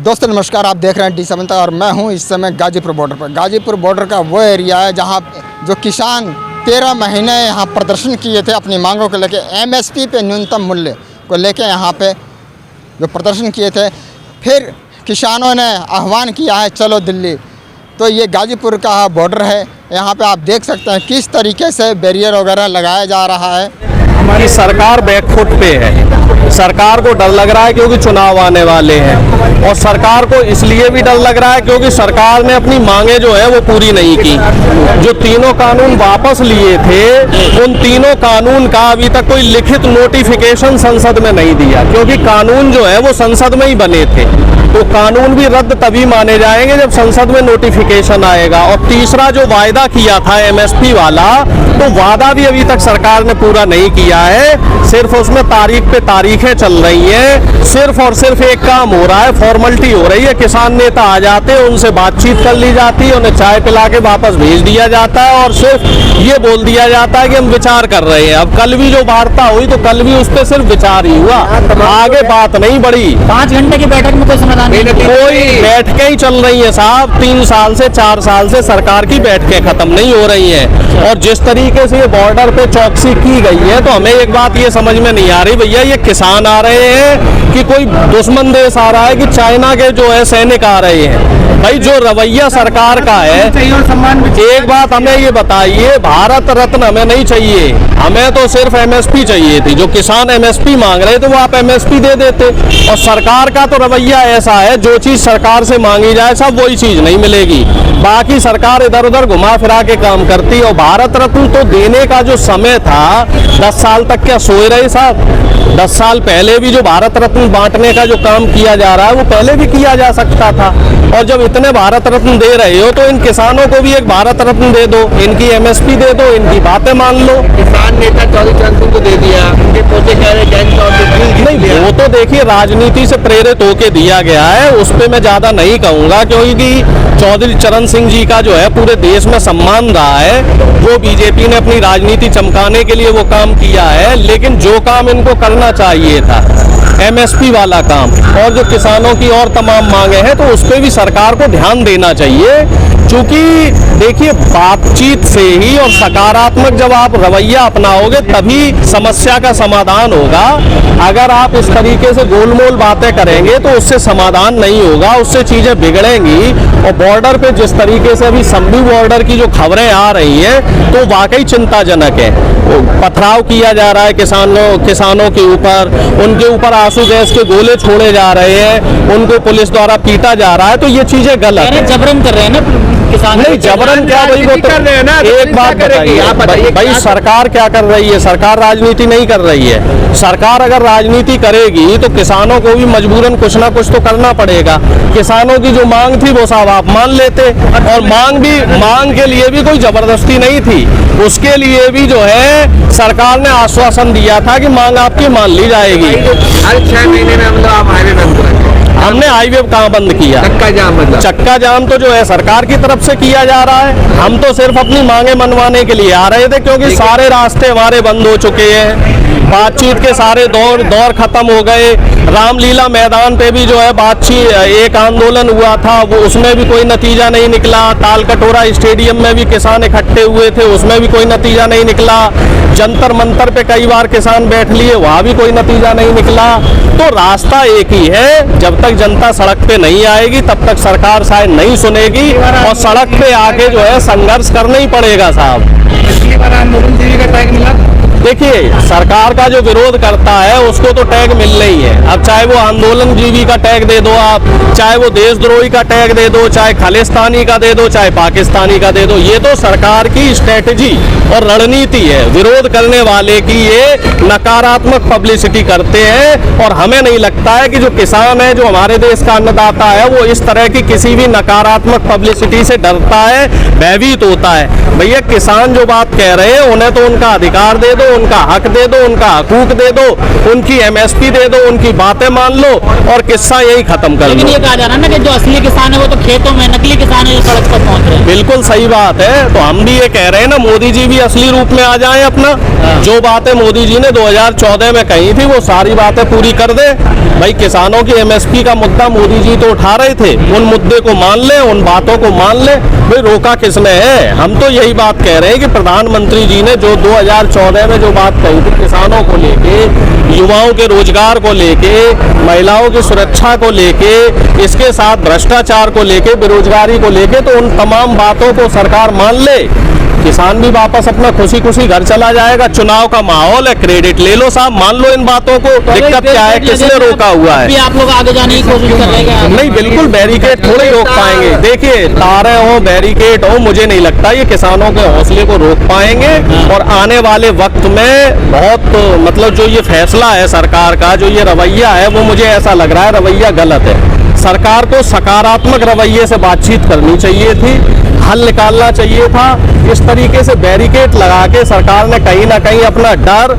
दोस्तों नमस्कार, आप देख रहे हैं डी7 तक और मैं हूं इस समय गाजीपुर बॉर्डर पर। गाजीपुर बॉर्डर का वो एरिया है जहां जो किसान 13 महीने यहां प्रदर्शन किए थे अपनी मांगों को लेके, एमएसपी पे न्यूनतम मूल्य को लेके यहां पे जो प्रदर्शन किए थे। फिर किसानों ने आह्वान किया है चलो दिल्ली। तो ये गाजीपुर का बॉर्डर है, यहाँ पे आप देख सकते हैं किस तरीके से बैरियर वगैरह लगाया जा रहा है। हमारी सरकार बैकफुट पे है। सरकार को डर लग रहा है क्योंकि चुनाव आने वाले हैं, और सरकार को इसलिए भी डर लग रहा है क्योंकि सरकार ने अपनी मांगे जो है वो पूरी नहीं की। जो तीनों कानून वापस लिए थे, उन तीनों कानून का अभी तक कोई लिखित नोटिफिकेशन संसद में नहीं दिया, क्योंकि कानून जो है वो संसद में ही बने थे। तो कानून भी रद्द तभी माने जाएंगे जब संसद में नोटिफिकेशन आएगा। और तीसरा जो वायदा किया था एमएसपी वाला, तो वादा भी अभी तक सरकार ने पूरा नहीं किया है। सिर्फ उसमें तारीख पे तारीखें चल रही हैं। सिर्फ और सिर्फ एक काम हो रहा है, फॉर्मेलिटी हो रही है। किसान नेता आ जाते हैं, उनसे बातचीत कर ली जाती है, उन्हें चाय पिला के वापस भेज दिया जाता है और सिर्फ ये बोल दिया जाता है कि हम विचार कर रहे हैं। अब कल भी जो वार्ता हुई तो कल भी उस पर सिर्फ विचार ही हुआ, आगे बात नहीं बढ़ी। 5 घंटे की बैठक में कोई समाधान नहीं, कोई बैठकें ही चल रही है साहब। 3 साल से 4 साल से सरकार की बैठकें खत्म नहीं हो रही हैं। और जिस तरीके से ये बॉर्डर पे चौकसी की गई है, तो हमें एक बात ये समझ में नहीं आ रही भैया, ये किसान आ रहे हैं कि कोई दुश्मन देश आ रहा है कि चाइना के जो है सैनिक आ रहे हैं। भाई जो रवैया सरकार का है, एक बात हमें ये बताइए, भारत रत्न हमें नहीं चाहिए, हमें तो सिर्फ एमएसपी चाहिए थी। जो किसान एमएसपी मांग रहे थे वो आप एमएसपी दे देते। और सरकार का तो रवैया ऐसा है, जो चीज सरकार से मांगी जाए सब वही चीज नहीं मिलेगी। बाकी सरकार इधर उधर घुमा फिरा के काम करती है। और भारत रत्न तो देने का जो समय था, 10 साल तक क्या सोए रहे साहब? 10 साल पहले भी जो भारत रत्न बांटने का जो काम किया जा रहा है वो पहले भी किया जा सकता था। और जब इतने भारत रत्न दे रहे हो तो इन किसानों को भी एक भारत रत्न दे दो, इनकी एमएसपी दे दो, इनकी बातें मान लो। किसान नेता चौधरी चरण सिंह को दे दिया, उनके पोते कह रहे नहीं, वो तो देखिए राजनीति से प्रेरित होके दिया गया है, उस पर मैं ज्यादा नहीं कहूंगा, क्योंकि चौधरी चरण सिंह जी का जो है पूरे देश में सम्मान रहा है। वो बीजेपी ने अपनी राजनीति चमकाने के लिए वो काम किया है, लेकिन जो काम इनको करना चाहिए था एमएसपी वाला काम और जो किसानों की और तमाम मांगे हैं, तो उस पर भी सरकार को ध्यान देना चाहिए। क्योंकि देखिए बातचीत से ही और सकारात्मक जब आप रवैया अपनाओगे तभी समस्या का समाधान होगा। अगर आप इस तरीके से गोलमोल बातें करेंगे तो उससे समाधान नहीं होगा, उससे चीजें बिगड़ेंगी। और बॉर्डर पे जिस तरीके से अभी संभू बॉर्डर की जो खबरें आ रही हैं तो वाकई चिंताजनक है। पथराव किया जा रहा है किसानों के ऊपर, उनके ऊपर आंसू गैस के गोले छोड़े जा रहे हैं, उनको पुलिस द्वारा पीटा जा रहा है। तो ये चीजें गलत है। जबरन कर रहे हैं ना किसान। नहीं जबरन क्या, भाई वो तो कर रहे हैं ना। एक बात बताइए भाई, सरकार क्या कर रही है? सरकार राजनीति नहीं कर रही है। सरकार अगर राजनीति करेगी तो किसानों को भी मजबूरन कुछ ना कुछ तो करना पड़ेगा। किसानों की जो मांग थी वो साहब आप मान लेते, और मांग के लिए भी कोई जबरदस्ती नहीं थी। उसके लिए भी जो है सरकार ने आश्वासन दिया था कि मांग आपकी मान ली जाएगी। हर 6 महीने में हम लोग आप हाईवे बंद करेंगे। हमने हाईवे कहाँ बंद किया? चक्का जाम, मतलब चक्का जाम तो जो है सरकार की तरफ से किया जा रहा है। हम तो सिर्फ अपनी मांगे मनवाने के लिए आ रहे थे, क्योंकि सारे रास्ते हमारे बंद हो चुके हैं। बातचीत के सारे दौर खत्म हो गए। रामलीला मैदान पे भी जो है बातचीत, एक आंदोलन हुआ था, वो उसमें भी कोई नतीजा नहीं निकला। तालकटोरा स्टेडियम में भी किसान इकट्ठे हुए थे, उसमें भी कोई नतीजा नहीं निकला। जंतर मंतर पे कई बार किसान बैठ लिए, वहाँ भी कोई नतीजा नहीं निकला। तो रास्ता एक ही है, जब तक जनता सड़क पे नहीं आएगी तब तक सरकार शायद नहीं सुनेगी, और सड़क पे आके जो है संघर्ष करना ही पड़ेगा साहब। पिछली बार आंदोलन जीवी का टैग मिला। देखिए सरकार का जो विरोध करता है उसको तो टैग मिलना ही है। अब चाहे वो आंदोलन जीवी का टैग दे दो आप, चाहे वो देशद्रोही का टैग दे दो, चाहे खालिस्तानी का दे दो, चाहे पाकिस्तानी का दे दो, ये तो सरकार की स्ट्रेटजी और रणनीति है। विरोध करने वाले की ये नकारात्मक पब्लिसिटी करते हैं, और हमें नहीं लगता है कि जो किसान है, जो हमारे देश का अन्नदाता है, वो इस तरह की किसी भी नकारात्मक पब्लिसिटी से डरता है, भयभीत होता है। भैया किसान जो बात कह रहे हैं उन्हें तो उनका अधिकार दे दो, उनका हक दे दो, उनका हकूक दे दो, उनकी एमएसपी दे दो, उनकी बातें मान लो और किस्सा यही खत्म कर लेकिन लो। ये कहा जा रहा है ना कि जो असली किसान है वो तो खेतों में, नकली किसान है जो सड़क पर पहुंच रहे हैं। बिल्कुल सही बात है। तो हम भी ये कह रहे हैं ना, मोदी जी भी असली रूप में आ जाएं अपना। जो बातें मोदी जी ने 2014 में कही थी वो सारी बातें पूरी कर दे। भाई किसानों की एमएसपी का मुद्दा मोदी जी तो उठा रहे थे, उन मुद्दे को मान ले, उन बातों को मान ले। भाई रोका किसने है? हम तो यही बात कह रहे हैं कि प्रधानमंत्री जी ने जो 2014 में जो बात कही थी किसानों को लेके, युवाओं के रोजगार को लेके, महिलाओं की सुरक्षा को लेके, इसके साथ भ्रष्टाचार को लेके, बेरोजगारी को लेके, तो उन तमाम बातों को सरकार मान ले, किसान भी वापस अपना खुशी खुशी घर चला जाएगा। चुनाव का माहौल है, क्रेडिट ले लो साहब, मान लो इन बातों को। दिक्कत क्या है, किसने रोका हुआ है? अभी आप लोग आगे जाने की कोशिश कर रहे हैं? नहीं, बिल्कुल बैरिकेड थोड़े रोक पाएंगे। देखिए, तारे हो, बैरिकेड हो, मुझे नहीं लगता ये किसानों के हौसले को रोक पाएंगे। और आने वाले वक्त में बहुत मतलब जो ये फैसला है सरकार का, जो ये रवैया है, वो मुझे ऐसा लग रहा है रवैया गलत है। सरकार को सकारात्मक रवैये से बातचीत करनी चाहिए थी, हल निकालना चाहिए था। इस तरीके से बैरिकेड लगा के सरकार ने कहीं ना कहीं अपना डर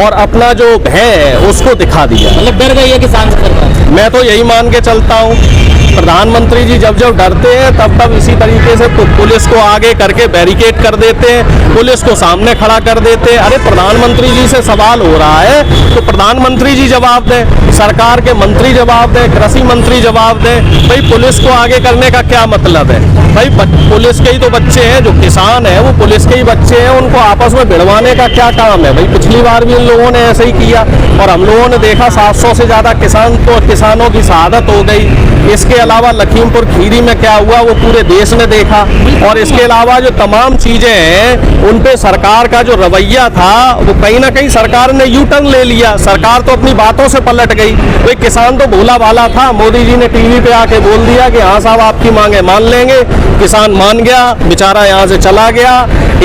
और अपना जो भय है उसको दिखा दिया। मतलब डर गई है किसान से सरकार? मैं तो यही मान के चलता हूँ। प्रधानमंत्री जी जब जब डरते हैं तब इसी तरीके से पुलिस को आगे करके बैरिकेड कर देते हैं, पुलिस को सामने खड़ा कर देते हैं। अरे प्रधानमंत्री जी से सवाल हो रहा है तो प्रधानमंत्री जी जवाब दें, सरकार के मंत्री जवाब दें, कृषि मंत्री जवाब दें। भाई पुलिस को आगे करने का क्या मतलब है? भाई पुलिस के ही तो बच्चे हैं, जो किसान है वो पुलिस के ही बच्चे हैं, उनको आपस में भिड़वाने का क्या काम है? भाई पिछली बार भी इन लोगों ने ऐसे ही किया और हम लोगों ने देखा 700 से ज़्यादा किसानों की शहादत हो गई। इसके अलावा लखीमपुर खीरी में क्या हुआ वो पूरे देश ने देखा। और इसके अलावा जो तमाम चीज़ें हैं उन पे सरकार का जो रवैया था वो कहीं ना कहीं सरकार ने यू टर्न ले लिया। सरकार तो अपनी बातों से पलट गई। कोई किसान तो भोला भाला था, मोदी जी ने टीवी पे आके बोल दिया कि हाँ साहब आपकी मांगे मान लेंगे। किसान मान गया, बेचारा यहाँ से चला गया।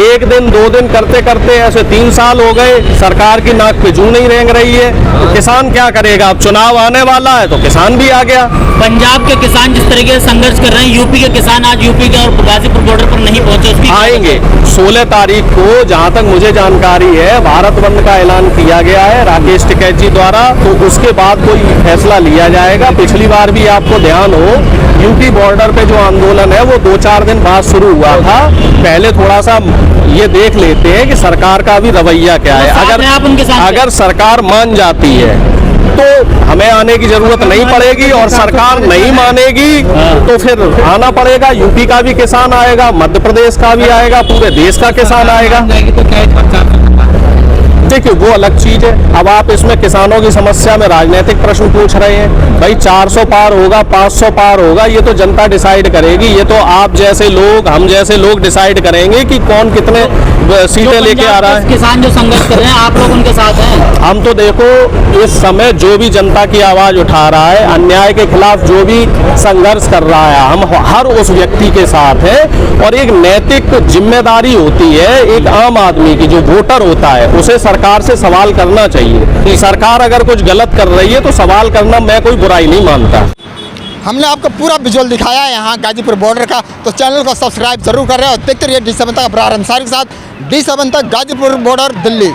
एक दिन 2 दिन करते करते ऐसे 3 साल हो गए, सरकार की नाक पे जू नहीं रेंग रही है। तो किसान क्या करेगा? अब चुनाव आने वाला है तो किसान भी आ गया। पंजाब के किसान जिस तरीके से संघर्ष कर रहे हैं, यूपी के किसान आज यूपी के और गाजीपुर बॉर्डर पर नहीं पहुंचे, उसकी आएंगे 16 तारीख को। जहां तक मुझे जानकारी है भारत बंद का ऐलान किया गया है राकेश टिकैत जी द्वारा, तो उसके बाद कोई फैसला लिया जाएगा। पिछली बार भी आपको ध्यान हो यूपी बॉर्डर पे जो आंदोलन है वो 2-4 दिन बाद शुरू हुआ था। पहले थोड़ा सा ये देख लेते हैं कि सरकार का भी रवैया क्या है। अगर सरकार मान जाती है तो हमें आने की जरूरत नहीं पड़ेगी, और सरकार नहीं मानेगी तो फिर आना पड़ेगा। यूपी का भी किसान आएगा, मध्य प्रदेश का भी आएगा, पूरे देश का किसान आएगा। देखिए वो अलग चीज है। अब आप इसमें किसानों की समस्या में राजनीतिक प्रश्न पूछ रहे हैं। भाई 400 पार होगा, 500 पार होगा, ये तो जनता डिसाइड करेगी। ये तो आप जैसे लोग, हम जैसे लोग डिसाइड करेंगे कि कौन कितने सीटें लेके आ रहा है। किसान जो संघर्ष कर रहे हैं, आप लोग उनके साथ हैं? हम तो देखो इस समय जो भी जनता की आवाज उठा रहा है, अन्याय के खिलाफ जो भी संघर्ष कर रहा है, हम हर उस व्यक्ति के साथ है। और एक नैतिक जिम्मेदारी होती है एक आम आदमी की, जो वोटर होता है उसे सरकार से सवाल करना चाहिए। सरकार अगर कुछ गलत कर रही है तो सवाल करना मैं कोई बुराई नहीं मानता। हमने आपको पूरा विजुअल दिखाया है यहाँ गाजीपुर बॉर्डर का, तो चैनल को सब्सक्राइब जरूर कर रहे हो। देखते रहिए D7 तक अब्रार अंसारी के साथ। D7 तक गाजीपुर बॉर्डर, दिल्ली।